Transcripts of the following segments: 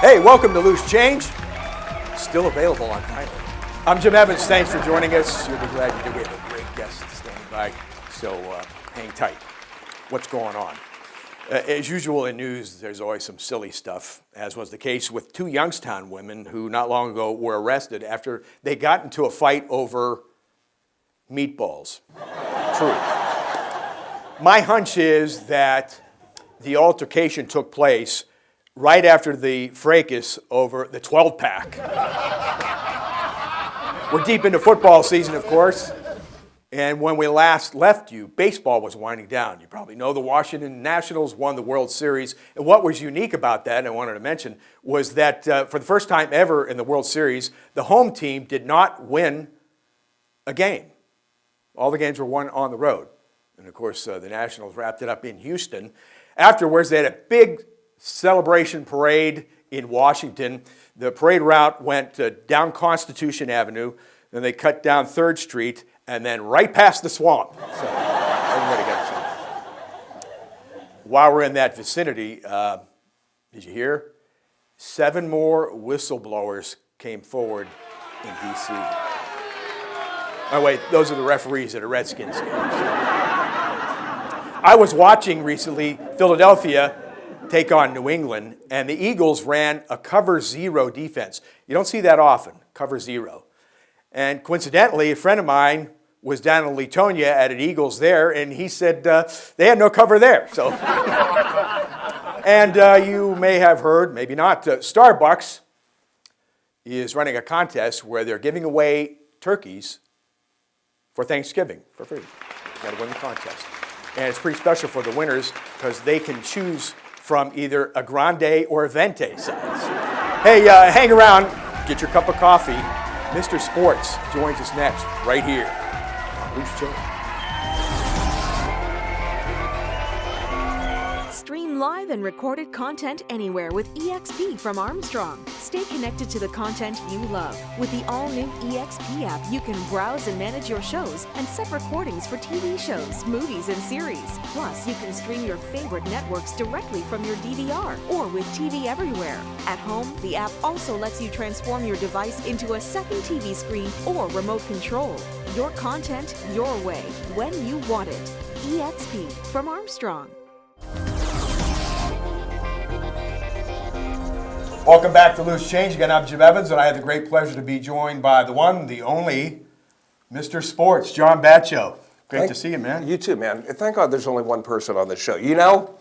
Hey, welcome to Loose Change. Still available on vinyl. I'm Jim Evans. Thanks for joining us. You'll be glad you did. We have a great guest standing by, so hang tight. What's going on? As usual in news, there's always some silly stuff, as was the case with two Youngstown women who not long ago were arrested after they got into a fight over meatballs. True. My hunch is that the altercation took place right after the fracas over the 12-pack. We're deep into football season, of course. And when we last left you, baseball was winding down. You probably know the Washington Nationals won the World Series. And what was unique about that, and I wanted to mention, was that for the first time ever in the World Series, the home team did not win a game. All the games were won on the road. And of course, the Nationals wrapped it up in Houston. Afterwards, they had a big celebration parade in Washington. The parade route went down Constitution Avenue, then they cut down 3rd Street, and then right past the swamp. So everybody got a chance. While we're in that vicinity, did you hear? 7 more whistleblowers came forward in D.C. Oh, wait, those are the referees at a Redskins game. I was watching recently Philadelphia take on New England, and the Eagles ran a cover 0 defense. You don't see that often, cover 0. And coincidentally, a friend of mine was down in Latonia at an Eagles there, and he said they had no cover there. So, and you may have heard, maybe not, Starbucks is running a contest where they're giving away turkeys for Thanksgiving for free. You got to win the contest. And it's pretty special for the winners because they can choose from either a grande or a venti size. Hey, hang around, get your cup of coffee. Mr. Sports joins us next, right here on Loose Change. Stream live and recorded content anywhere with EXP from Armstrong. Stay connected to the content you love. With the all-new EXP app, you can browse and manage your shows and set recordings for TV shows, movies, and series. Plus, you can stream your favorite networks directly from your DVR or with TV Everywhere. At home, the app also lets you transform your device into a second TV screen or remote control. Your content, your way, when you want it. EXP from Armstrong. Welcome back to Loose Change. Again, I'm Jim Evans, and I have the great pleasure to be joined by the one, the only, Mr. Sports, John Batcho. Great to see you, man. You too, man. Thank God there's only one person on this show. You know,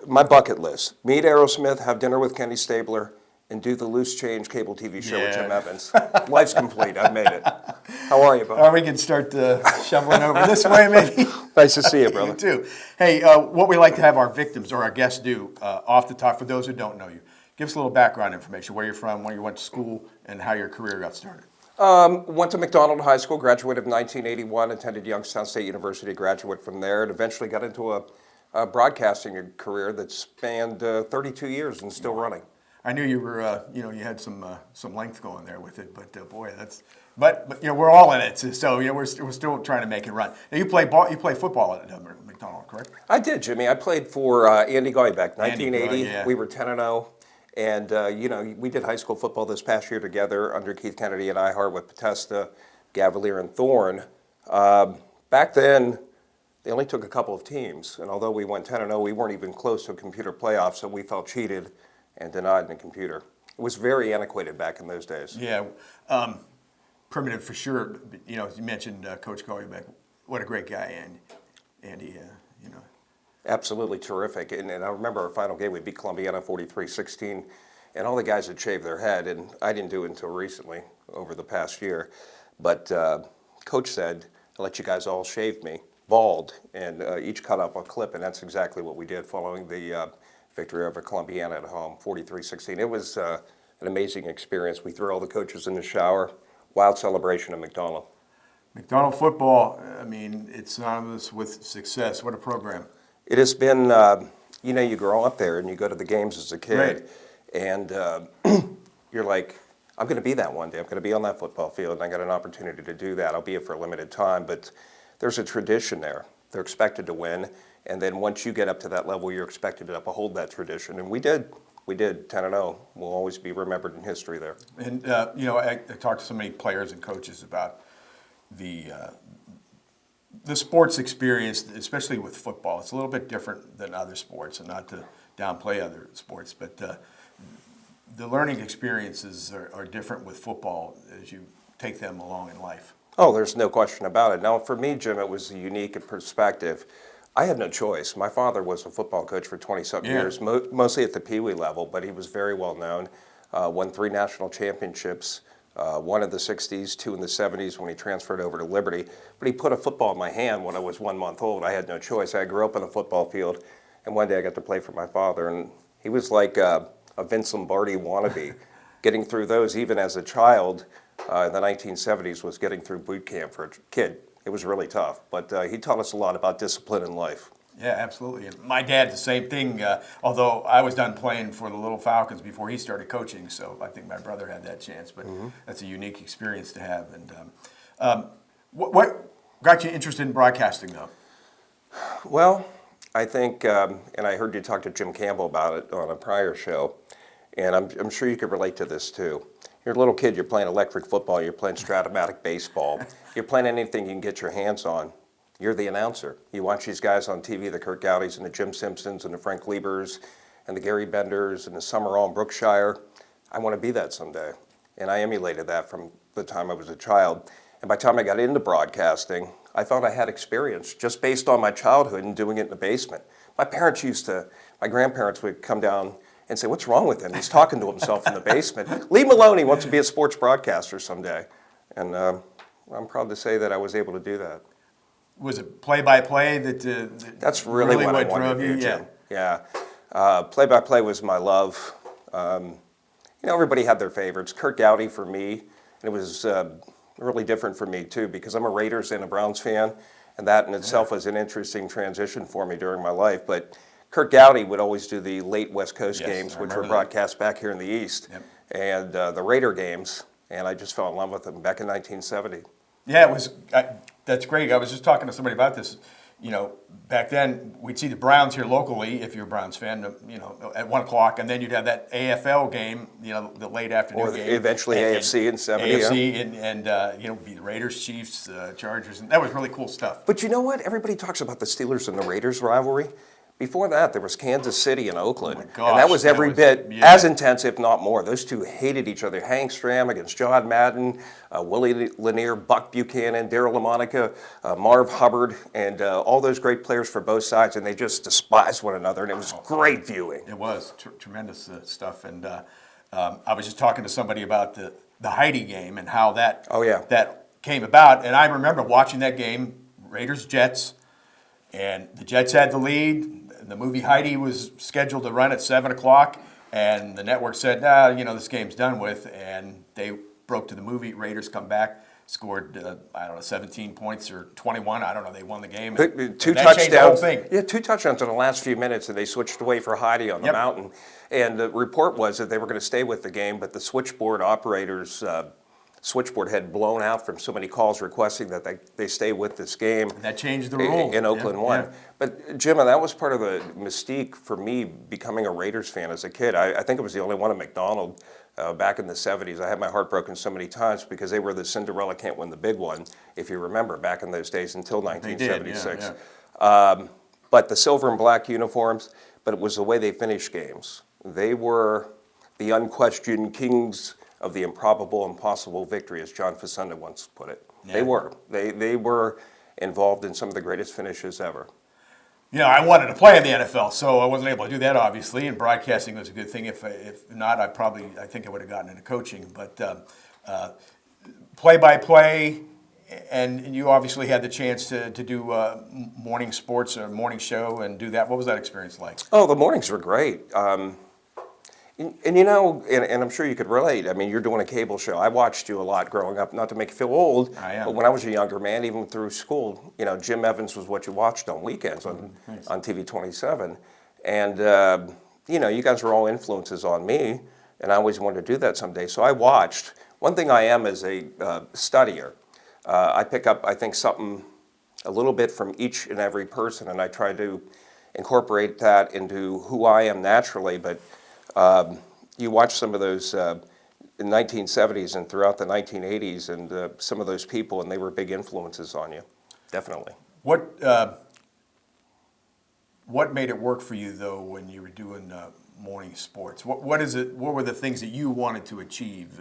my bucket list, meet Aerosmith, have dinner with Kenny Stabler, and do the Loose Change cable TV show with Jim Evans. Life's complete. I've made it. How are you, bud? We can start shoveling over this way, maybe. Nice to see you, brother. You too. Hey, what we like to have our victims or our guests do off the top, for those who don't know you, give us a little background information, where you're from, when you went to school, and how your career got started. Went to MacDonald High School, graduated in 1981, attended Youngstown State University, graduate from there, and eventually got into a broadcasting career that spanned 32 years and still running. I knew you were, you had some length going there with it, but boy, but we're all in it, so we're still trying to make it run. Now you play football at MacDonald, correct? I did, Jimmy. I played for Andy Goybeck, 1980. We were 10-0. And, we did high school football this past year together under Keith Kennedy and iHeart with Potesta, Gavalier, and Thorne. Back then, they only took a couple of teams. And although we went 10-0, we weren't even close to a computer playoff, so we felt cheated and denied in the computer. It was very antiquated back in those days. Yeah, primitive for sure. You mentioned Coach Goybeck. What a great guy, Andy, Absolutely terrific. And I remember our final game, we beat Columbiana 43-16, and all the guys had shaved their head, and I didn't do it until recently, over the past year. But Coach said, I'll let you guys all shave me, bald, and each cut up a clip, and that's exactly what we did following the victory over Columbiana at home, 43-16. It was an amazing experience. We threw all the coaches in the shower, wild celebration at MacDonald. MacDonald football, it's synonymous with success. What a program. It has been, you grow up there and you go to the games as a kid, and you're like, I'm going to be that one day. I'm going to be on that football field, and I got an opportunity to do that. I'll be it for a limited time, but there's a tradition there. They're expected to win, and then once you get up to that level, you're expected to uphold that tradition, and we did. we did 10-0. We'll always be remembered in history there. And, I talked to so many players and coaches about the sports experience, especially with football. It's a little bit different than other sports, and not to downplay other sports, but the learning experiences are different with football as you take them along in life. Oh, there's no question about it. Now, for me, Jim, it was a unique perspective. I had no choice. My father was a football coach for 20-something years, mostly at the Pee Wee level, but he was very well known. Won 3 national championships, 1 in the 60s, 2 in the 70s when he transferred over to Liberty. But he put a football in my hand when I was 1 month old. I had no choice. I grew up on a football field, and one day I got to play for my father, and he was like a Vince Lombardi wannabe. Getting through those, even as a child, in the 1970s, was getting through boot camp for a kid. It was really tough, but he taught us a lot about discipline in life. Yeah, absolutely. And my dad, the same thing, although I was done playing for the Little Falcons before he started coaching, so I think my brother had that chance, but that's a unique experience to have. And what got you interested in broadcasting, though? Well, I think, and I heard you talk to Jim Campbell about it on a prior show, and I'm sure you could relate to this too. You're a little kid, you're playing electric football, you're playing Stratomatic baseball, you're playing anything you can get your hands on. You're the announcer. You watch these guys on TV, the Kurt Gowdys and the Jim Simpsons and the Frank Liebers and the Gary Benders and the Summerall and Brookshire. I want to be that someday. And I emulated that from the time I was a child. And by the time I got into broadcasting, I thought I had experience just based on my childhood and doing it in the basement. My grandparents would come down and say, "What's wrong with him? He's talking to himself in the basement. Leave him alone, he wants to be a sports broadcaster someday." And I'm proud to say that I was able to do that. Was it play-by-play that That's really what I wanted to do, Jim. Yeah. Play-by-play was my love. Everybody had their favorites. Kurt Gowdy for me, and it was really different for me too, because I'm a Raiders and a Browns fan, and that in itself was an interesting transition for me during my life. But Kurt Gowdy would always do the late West Coast games, which were broadcast back here in the East, and the Raider games, and I just fell in love with them back in 1970. Yeah, it was. That's great. I was just talking to somebody about this. Back then we'd see the Browns here locally, if you're a Browns fan, at 1 o'clock, and then you'd have that AFL game, the late afternoon game. Or eventually AFC in 70. AFC and be the Raiders, Chiefs, Chargers, and that was really cool stuff. But you know what? Everybody talks about the Steelers and the Raiders rivalry. Before that, there was Kansas City and Oakland, and that was every bit as intense, if not more. Those two hated each other. Hank Stram against John Madden, Willie Lanier, Buck Buchanan, Darryl LaMonica, Marv Hubbard, and all those great players for both sides, and they just despised one another, and it was great viewing. It was tremendous stuff, and I was just talking to somebody about the Heidi game and how that came about, and I remember watching that game, Raiders-Jets, and the Jets had the lead. The movie Heidi was scheduled to run at 7 o'clock, and the network said, this game's done with, and they broke to the movie. Raiders come back, scored, 17 points or 21. I don't know. They won the game. Two touchdowns. The whole thing. Yeah, 2 touchdowns in the last few minutes, and they switched away for Heidi on the mountain. And the report was that they were going to stay with the game, but the switchboard operators switchboard had blown out from so many calls requesting that they stay with this game. And that changed the rule. In Oakland 1. Yeah. But, Jim, that was part of the mystique for me becoming a Raiders fan as a kid. I think it was the only one at MacDonald back in the 70s. I had my heart broken so many times because they were the Cinderella can't win the big one, if you remember, back in those days until 1976. But the silver and black uniforms, but it was the way they finished games. They were the unquestioned kings of the improbable, impossible victory, as John Facenda once put it. Yeah. They were involved in some of the greatest finishes ever. I wanted to play in the NFL, so I wasn't able to do that, obviously, and broadcasting was a good thing. If not, I think I would have gotten into coaching. But play-by-play, and you obviously had the chance to do morning sports or morning show and do that. What was that experience like? Oh, the mornings were great. And I'm sure you could relate. I mean, you're doing a cable show. I watched you a lot growing up, not to make you feel old, but when I was a younger man, even through school, Jim Evans was what you watched on weekends on TV 27. And, you guys were all influences on me, and I always wanted to do that someday. So I watched. One thing I am is a studier. I pick up, I think, something a little bit from each and every person, and I try to incorporate that into who I am naturally, but You watch some of those in 1970s and throughout the 1980s, and some of those people, and they were big influences on you, definitely. What made it work for you though when you were doing morning sports? What were the things that you wanted to achieve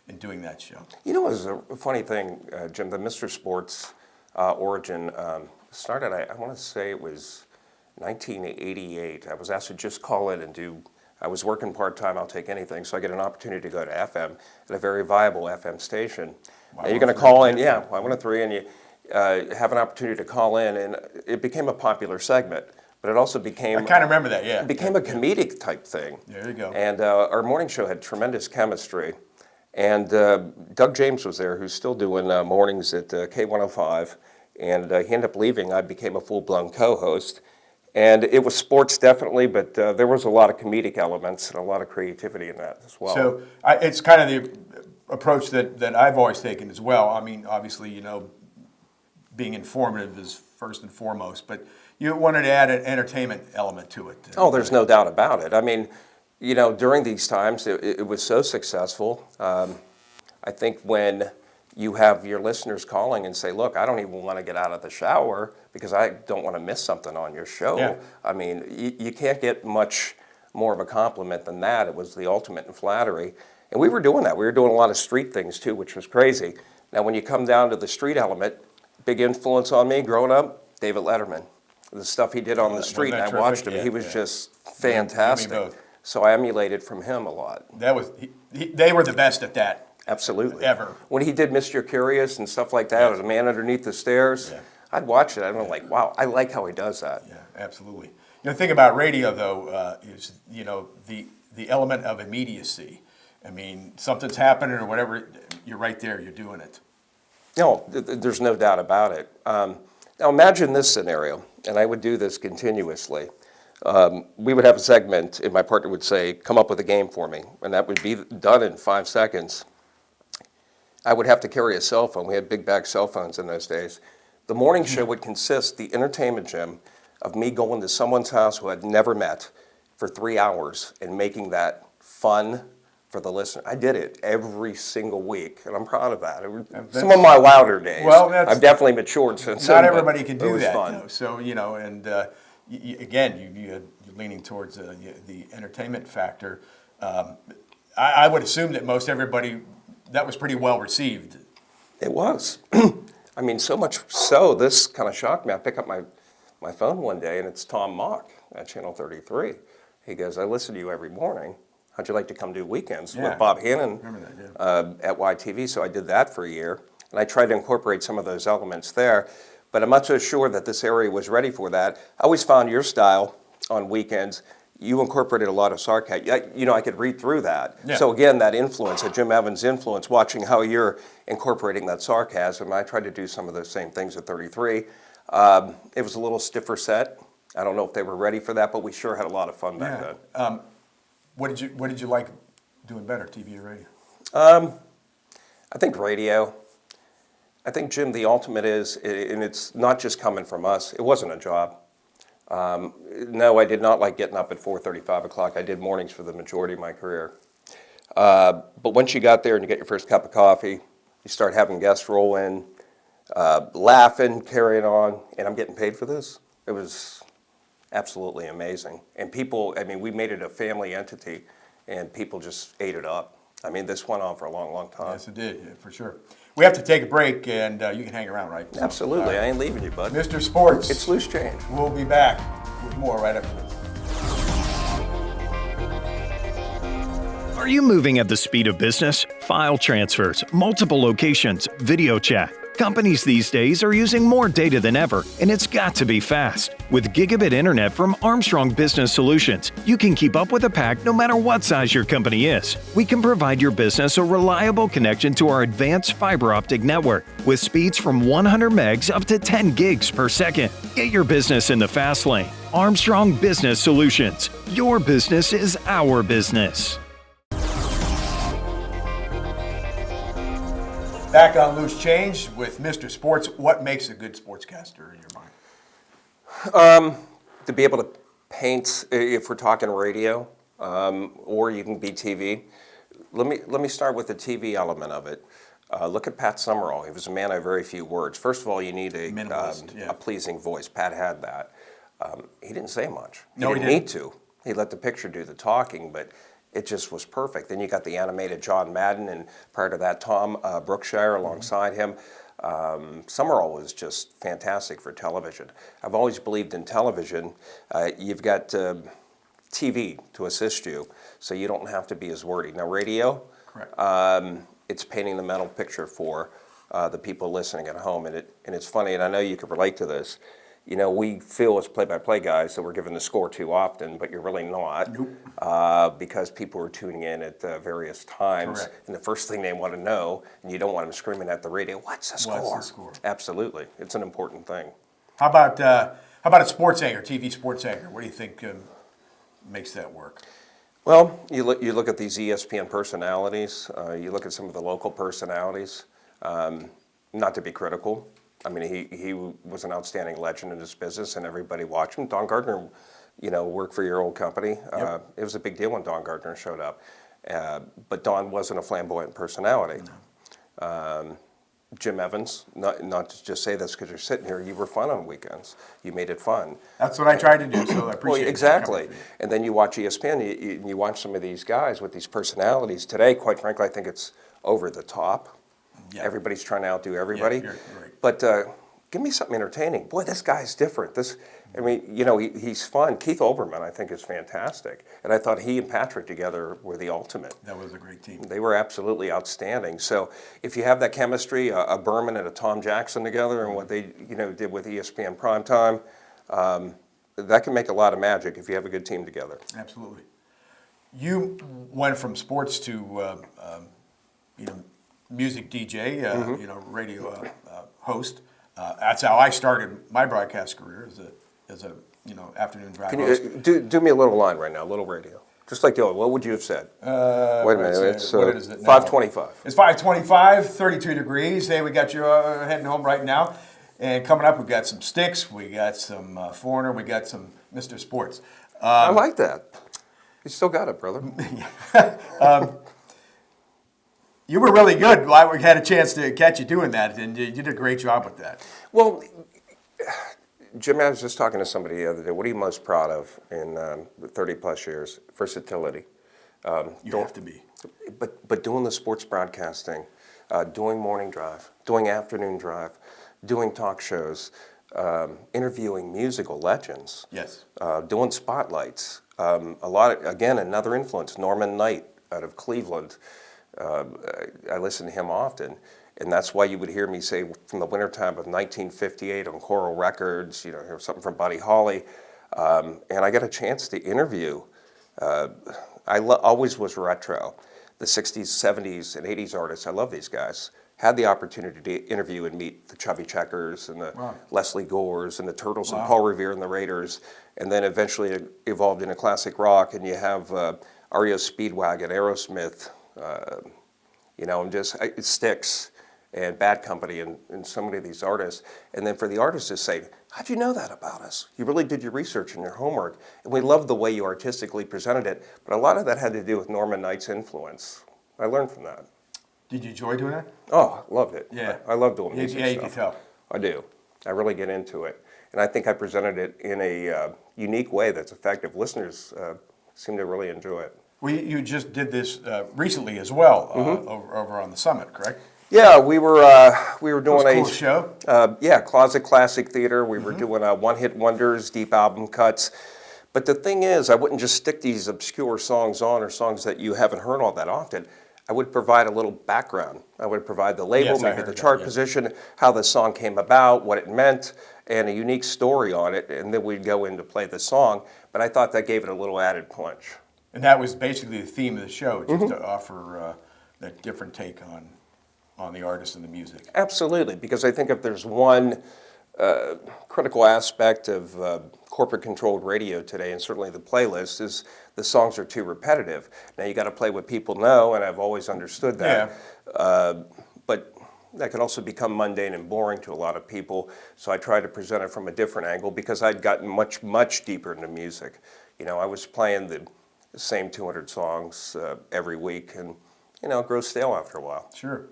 in doing that show? You know, it was a funny thing, Jim. The Mr. Sports origin started. I want to say it was 1988. I was asked to just call in and do. I was working part-time, I'll take anything, so I get an opportunity to go to FM at a very viable FM station. Now you're going to call in, yeah, Y103, and you have an opportunity to call in, and it became a popular segment, but it also became... I kind of remember that, yeah. It became a comedic type thing. There you go. And our morning show had tremendous chemistry, and Doug James was there, who's still doing mornings at K105, and he ended up leaving. I became a full-blown co-host. And it was sports, definitely, but there was a lot of comedic elements and a lot of creativity in that as well. So it's kind of the approach that I've always taken as well. I mean, obviously, you know, being informative is first and foremost, but you wanted to add an entertainment element to it. Oh, there's no doubt about it. I mean, you know, during these times, it was so successful. I think when you have your listeners calling and say, look, I don't even want to get out of the shower because I don't want to miss something on your show. Yeah. I mean, you can't get much more of a compliment than that. It was the ultimate in flattery. And we were doing that. We were doing a lot of street things too, which was crazy. Now, when you come down to the street element, big influence on me growing up, David Letterman. The stuff he did on the street, and I watched him. Yeah, he was yeah. just You and fantastic. me both. So I emulated from him a lot. They were the best at that. Absolutely. Ever. When he did Mr. Curious and stuff like that, or The Man Underneath the Stairs, Yeah. I'd watch it. I'm like, wow, I like how he does that. Yeah, absolutely. You know, the thing about radio, though, is, you know, the element of immediacy. I mean, something's happening or whatever, you're right there, you're doing it. No, there's no doubt about it. Now imagine this scenario, and I would do this continuously. We would have a segment, and my partner would say, come up with a game for me, and that would be done in 5 seconds. I would have to carry a cell phone. We had big bag cell phones in those days. The morning show would consist, the entertainment, Jim, of me going to someone's house who I'd never met for 3 hours and making that fun for the listener. I did it every single week, and I'm proud of that. Some of my wilder days. Well, I've definitely matured since then. Not everybody can do that, fun. though. So, you know, and again, you're leaning towards the entertainment factor. I would assume that most everybody, that was pretty well received. It was. I mean, so much so, this kind of shocked me. I pick up my phone one day, and it's Tom Mock at Channel 33. He goes, I listen to you every morning. How'd you like to come do weekends with Bob Hannon at YTV? So I did that for a year, and I tried to incorporate some of those elements there. But I'm not so sure that this area was ready for that. I always found your style on weekends, you incorporated a lot of sarcasm. You know, I could read through that. Yeah. So again, that influence, that Jim Evans influence, watching how you're incorporating that sarcasm, I tried to do some of those same things at 33. It was a little stiffer set. I don't know if they were ready for that, but we sure had a lot of fun back then. What did you like doing better, TV or radio? I think radio. I think, Jim, the ultimate is, and it's not just coming from us, it wasn't a job. No, I did not like getting up at 4:30, 5 o'clock. I did mornings for the majority of my career. But once you got there and you get your first cup of coffee, you start having guests roll in, laughing, carrying on, and I'm getting paid for this. It was absolutely amazing. And people, I mean, we made it a family entity, and people just ate it up. I mean, this went on for a long, long time. Yes, it did, yeah, for sure. We have to take a break, and you can hang around, right? Absolutely. I ain't leaving you, bud. Mr. Sports. It's loose change. We'll be back with more right after this. Are you moving at the speed of business? File transfers, multiple locations, video chat. Companies these days are using more data than ever, and it's got to be fast. With gigabit internet from Armstrong Business Solutions, you can keep up with the pack no matter what size your company is. We can provide your business a reliable connection to our advanced fiber optic network with speeds from 100 megs up to 10 gigs per second. Get your business in the fast lane. Armstrong Business Solutions. Your business is our business. Back on Loose Change with Mr. Sports. What makes a good sportscaster in your mind? To be able to paint, if we're talking radio, or you can be TV. Let me start with the TV element of it. Look at Pat Summerall. He was a man of very few words. First of all, you need a pleasing voice. Pat had that. He didn't say much. He didn't need to. He let the picture do the talking, but it just was perfect. Then you got the animated John Madden, and prior to that, Tom Brookshire alongside him. Summerall was just fantastic for television. I've always believed in television. You've got TV to assist you, so you don't have to be as wordy. Now, radio, correct. It's painting the mental picture for the people listening at home, and it's funny, and I know you can relate to this. You know, we feel as play-by-play guys that we're giving the score too often, but you're really not. Nope. Because people are tuning in at various times, Correct. and the first thing they want to know, and you don't want them screaming at the radio, "What's the score?" What's the score? Absolutely, it's an important thing. How about a sports anchor, TV sports anchor? What do you think makes that work? Well, you look at these ESPN personalities. You look at some of the local personalities. Not to be critical. I mean, he was an outstanding legend in this business, and everybody watched him. Don Gardner, worked for your old company. Yep. It was a big deal when Don Gardner showed up. But Don wasn't a flamboyant personality. No. Jim Evans, not to just say this because you're sitting here, you were fun on weekends. You made it fun. That's what I tried to do, so I appreciate Well, that exactly. coming from you. And then you watch ESPN, you watch some of these guys with these personalities. Today, quite frankly, I think it's over the top. Yeah. Everybody's trying to outdo everybody. you're right. But give me something entertaining. Boy, this guy's different. He's fun. Keith Olbermann, I think, is fantastic. And I thought he and Patrick together were the ultimate. That was a great team. They were absolutely outstanding. So if you have that chemistry, a Berman and a Tom Jackson together, and what they did with ESPN Primetime, that can make a lot of magic if you have a good team together. Absolutely. You went from sports to music DJ, radio host. That's how I started my broadcast career as a afternoon drive Can host. you do me a little line right now, a little radio? Just like the old, what would you have said? Wait a minute, it's what is it now? 5:25. It's 5:25, 32 degrees. Hey, we got you heading home right now. And coming up, we got some Sticks, we got some Foreigner, we got some Mr. Sports. I like that. You still got it, brother. You were really good. We had a chance to catch you doing that, and you did a great job with that. Well, Jim, I was just talking to somebody the other day. What are you most proud of in 30-plus years? Versatility. You have to be. But doing the sports broadcasting, doing morning drive, doing afternoon drive, doing talk shows, interviewing musical legends. Yes. Doing spotlights. Again, another influence, Norman Knight out of Cleveland. I listen to him often, and that's why you would hear me say from the wintertime of 1958 on Coral Records, hear something from Buddy Holly, and I got a chance to interview. Always was retro. The 60s, 70s, and 80s artists, I love these guys. Had the opportunity to interview and meet the Chubby Checkers and the Leslie Gores and the Turtles and Paul Revere and the Raiders, and then eventually it evolved into classic rock, and you have REO Speedwagon, Aerosmith, it Sticks and Bad Company and so many of these artists. And then for the artists to say, how'd you know that about us? You really did your research and your homework. And we loved the way you artistically presented it. But a lot of that had to do with Norman Knight's influence. I learned from that. Did you enjoy doing that? Oh, I loved it. Yeah. I love doing music Yeah, you stuff. can tell. I do. I really get into it. And I think I presented it in a unique way that's effective. Listeners seem to really enjoy it. Well, you just did this recently as well, over on the summit, correct? Yeah, we were doing That was a cool show. Closet Classic Theater. We were doing one-hit wonders, deep album cuts. But the thing is, I wouldn't just stick these obscure songs on or songs that you haven't heard all that often. I would provide a little background. I would provide the label, Yes, I maybe heard the that, chart yeah. position, how the song came about, what it meant, and a unique story on it, and then we'd go in to play the song. But I thought that gave it a little added punch. And that was basically the theme of the show, just to offer that different take on the artist and the music. Absolutely, because I think if there's one critical aspect of corporate-controlled radio today, and certainly the playlist, is the songs are too repetitive. Now you got to play what people know, and I've always understood that. But that can also become mundane and boring to a lot of people. So I try to present it from a different angle because I'd gotten much, much deeper into music. I was playing the the same 200 songs every week, and it grows stale after a while. Sure.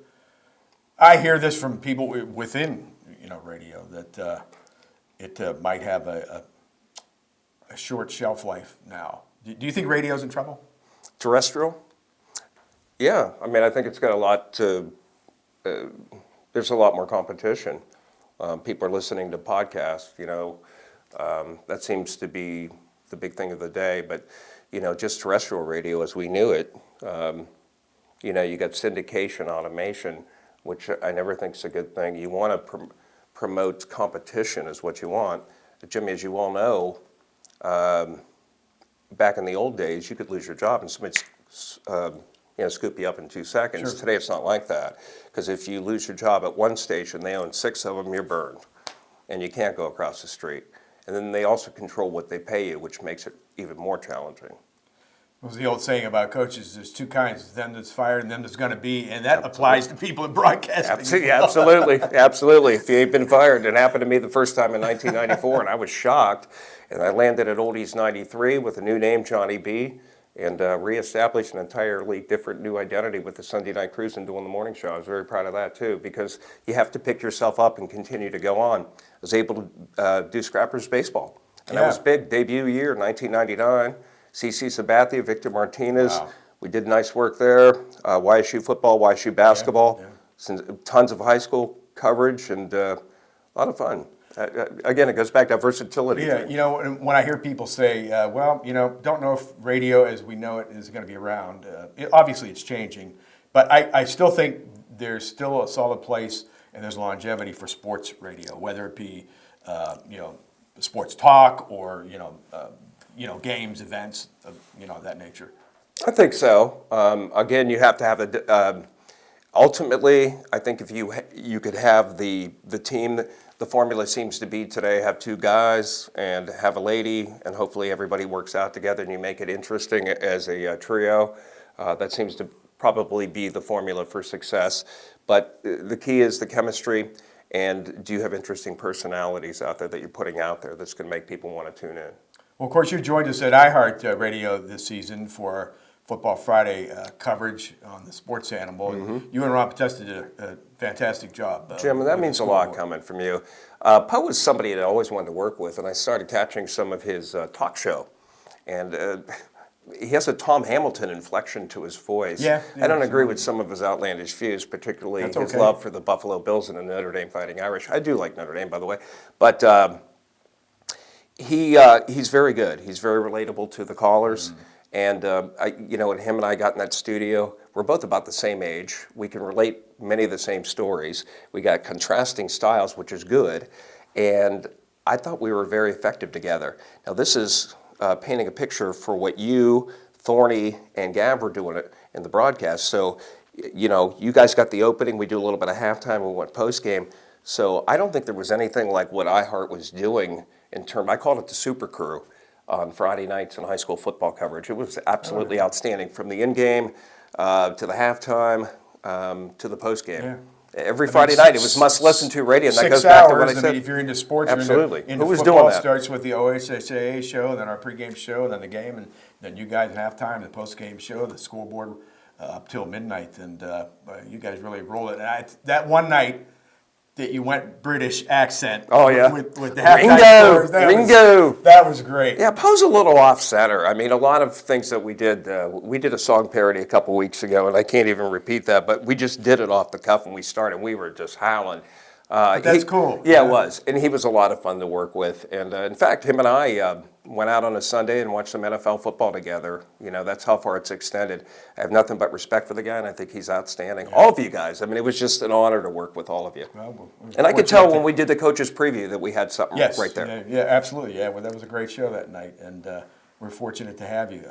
I hear this from people within radio that it might have a short shelf life now. Do you think radio's in trouble? Terrestrial? Yeah, I mean, I think it's got a lot to. There's a lot more competition. People are listening to podcasts. That seems to be the big thing of the day. But just terrestrial radio as we knew it. You got syndication, automation, which I never think is a good thing. You want to promote competition is what you want. But Jimmy, as you all know, back in the old days, you could lose your job and somebody scoop you up in 2 seconds. Sure. Today it's not like that, because if you lose your job at one station, they own 6 of them, you're burned, and you can't go across the street. And then they also control what they pay you, which makes it even more challenging. What was the old saying about coaches? There's two kinds: them that's fired and them that's going to be, and that applies to people in broadcasting. Absolutely. If you ain't been fired, it happened to me the first time in 1994, and I was shocked. And I landed at Oldies 93 with a new name, Johnny B, and reestablished an entirely different new identity with the Sunday Night Cruise and doing the morning show. I was very proud of that too, because you have to pick yourself up and continue to go on. I was able to do Scrappers baseball, and that was big. Debut year, 1999. CC Sabathia, Victor Martinez. Wow. We did nice work there. YSU football, YSU basketball. Tons of high school coverage, and a lot of fun. Again, it goes back to that versatility thing. When I hear people say, don't know if radio as we know it is going to be around. Obviously, it's changing, but I still think there's still a solid place and there's longevity for sports radio, whether it be, sports talk or games, events of that nature. I think so. Again, you have to have ultimately, I think if you could have the team. The formula seems to be today: have 2 guys and have a lady, and hopefully everybody works out together and you make it interesting as a trio. That seems to probably be the formula for success. But the key is the chemistry, and do you have interesting personalities out there that you're putting out there that's going to make people want to tune in? Well, of course, you joined us at iHeart Radio this season for Football Friday coverage on the Sports Animal. Mm-hmm. You and Ron Podesta did a fantastic job. Jim, that means a lot coming from you. Poe was somebody that I always wanted to work with, and I started catching some of his talk show. And he has a Tom Hamilton inflection to his voice. Yeah, I don't agree with some of his outlandish views, particularly his love for the Buffalo Bills and the Notre Dame Fighting Irish. I do like Notre Dame, by the way. But he's very good. He's very relatable to the callers. And him and I got in that studio. We're both about the same age. We can relate many of the same stories. We got contrasting styles, which is good. And I thought we were very effective together. Now, this is painting a picture for what you, Thorny, and Gav were doing in the broadcast. So, you guys got the opening. We do a little bit of halftime. We went post-game. So I don't think there was anything like what iHeart was doing I called it the Super Crew on Friday nights in high school football coverage. It was absolutely outstanding, from the in-game to the halftime to the post-game. Yeah. Every Friday night, it was must-listen-to radio, and that goes back to what I said. If you're into sports, absolutely. Into Who was football, doing that? It starts with the OHSAA show, then our pregame show, then the game, and then you guys at halftime, the postgame show, the scoreboard up till midnight, and you guys really rolled it. And that one night that you went British accent. Oh, yeah. With the halftime scores. Ringo. That was great. Yeah, Poe's a little off-center. I mean, a lot of things that we did a song parody a couple weeks ago, and I can't even repeat that, but we just did it off the cuff when we started. We were just howling. But that's cool. Yeah, it was. And he was a lot of fun to work with. And in fact, him and I went out on a Sunday and watched some NFL football together. That's how far it's extended. I have nothing but respect for the guy, and I think he's outstanding. Yeah. All of you guys. I mean, it was just an honor to work with all of you. Well, and I could tell when we did the coaches preview that we had something right there. Yeah, absolutely. Yeah, well, that was a great show that night, and we're fortunate to have you.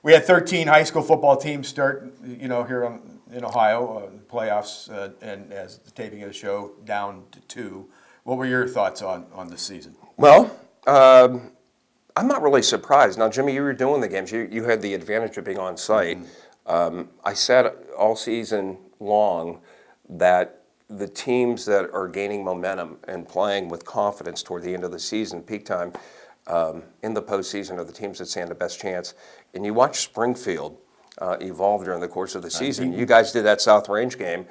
We had 13 high school football teams start, here in Ohio, playoffs, and as the taping of the show, down to 2. What were your thoughts on this season? Well, I'm not really surprised. Now, Jimmy, you were doing the games. You had the advantage of being on site. Mm-hmm. I said all season long that the teams that are gaining momentum and playing with confidence toward the end of the season, peak time, in the postseason are the teams that stand the best chance. And you watch Springfield evolve during the course of the season. You guys did that South Range game,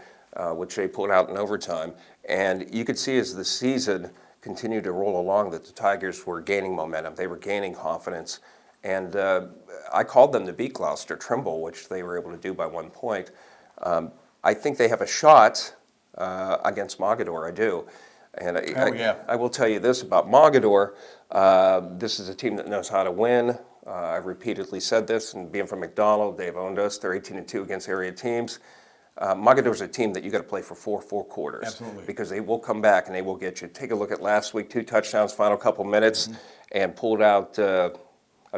which they pulled out in overtime. And you could see as the season continued to roll along that the Tigers were gaining momentum. They were gaining confidence. And I called them to beat Gloucester Trimble, which they were able to do by 1 point. I think they have a shot against Mogador, I do. And I will tell you this about Mogador. This is a team that knows how to win. I've repeatedly said this, and being from MacDonald, they've owned us. They're 18-2 against area teams. Mogador's a team that you got to play for four quarters. Absolutely. Because they will come back and they will get you. Take a look at last week, 2 touchdowns, final couple minutes, and pulled out a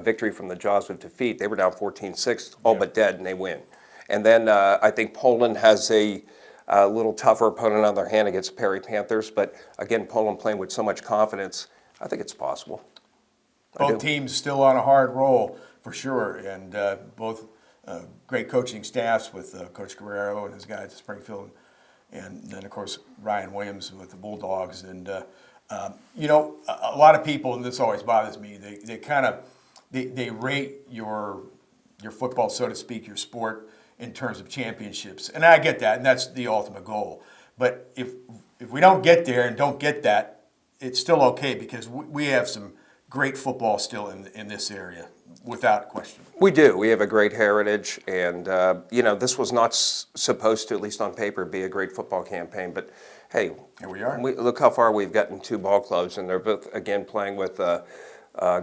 victory from the jaws of defeat. They were down 14-6, all but dead, and they win. And then I think Poland has a little tougher opponent on their hand against Perry Panthers. But again, Poland playing with so much confidence, I think it's possible. Both teams still on a hard roll, for sure, and both great coaching staffs with Coach Guerrero and his guys at Springfield, and then, of course, Ryan Williams with the Bulldogs. And, you know, a lot of people, and this always bothers me, they rate your football, so to speak, your sport, in terms of championships. And I get that, and that's the ultimate goal. But if we don't get there and don't get that, it's still okay, because we have some great football still in this area, without question. We do. We have a great heritage, and you know, this was not supposed to, at least on paper, be a great football campaign. But hey, here we are. Look how far we've gotten. 2 ball clubs, and they're both again playing with a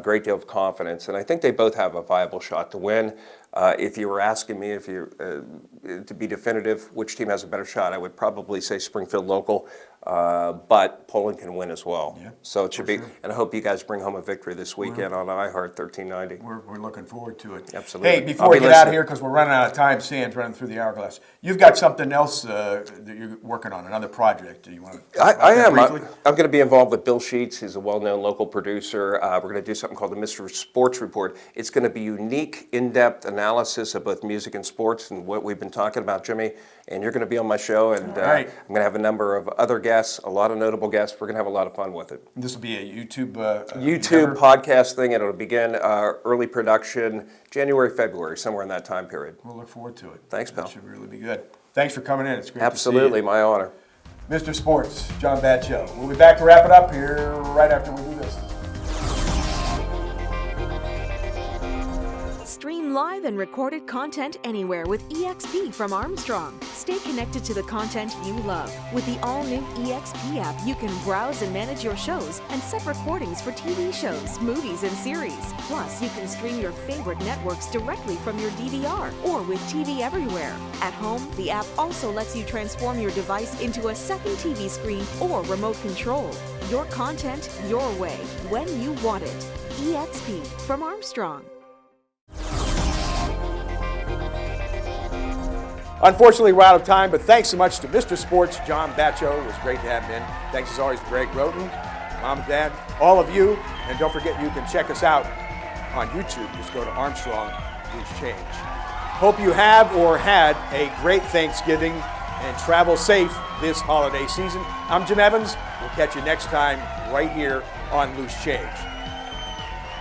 great deal of confidence. And I think they both have a viable shot to win. If you were asking me to be definitive, which team has a better shot, I would probably say Springfield local, but Poland can win as well. Yeah, so it should be, sure. And I hope you guys bring home a victory this weekend on iHeart 1390. We're looking forward to it. Absolutely. Hey, before we get out of here, because we're running out of time, Sam's running through the hourglass, you've got something else that you're working on, another project. Do you want to talk about that briefly? I'm going to be involved with Bill Sheets. He's a well-known local producer. We're going to do something called the Mr. Sports Report. It's going to be unique, in-depth analysis of both music and sports and what we've been talking about, Jimmy. And you're going to be on my show, and right. I'm going to have a number of other guests, a lot of notable guests. We're going to have a lot of fun with it. This will be a YouTube podcast thing, and it'll begin early production January, February, somewhere in that time period. We'll look forward to it. Thanks, pal. That should really be good. Thanks for coming in. It's great Absolutely, to see you. my honor. Mr. Sports, John Batcho. We'll be back to wrap it up here right after we do this. Stream live and recorded content anywhere with EXP from Armstrong. Stay connected to the content you love. With the all-new EXP app, you can browse and manage your shows and set recordings for TV shows, movies, and series. Plus, you can stream your favorite networks directly from your DVR or with TV Everywhere. At home, the app also lets you transform your device into a second TV screen or remote control. Your content, your way, when you want it. EXP from Armstrong. Unfortunately, we're out of time, but thanks so much to Mr. Sports, John Batcho. It was great to have him in. Thanks as always to Greg Roten, Mom and Dad, all of you. And don't forget, you can check us out on YouTube. Just go to Armstrong Loose Change. Hope you have or had a great Thanksgiving and travel safe this holiday season. I'm Jim Evans. We'll catch you next time right here on Loose Change.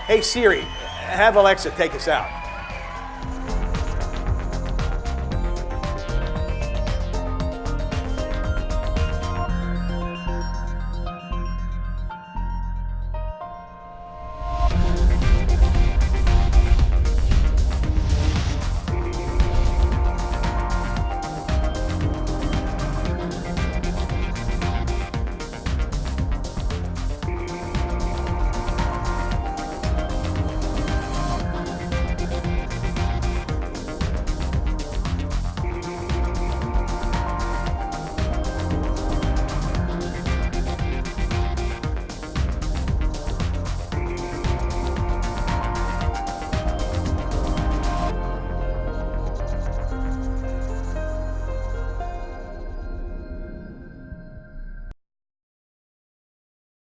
Hey Siri, have Alexa take us out.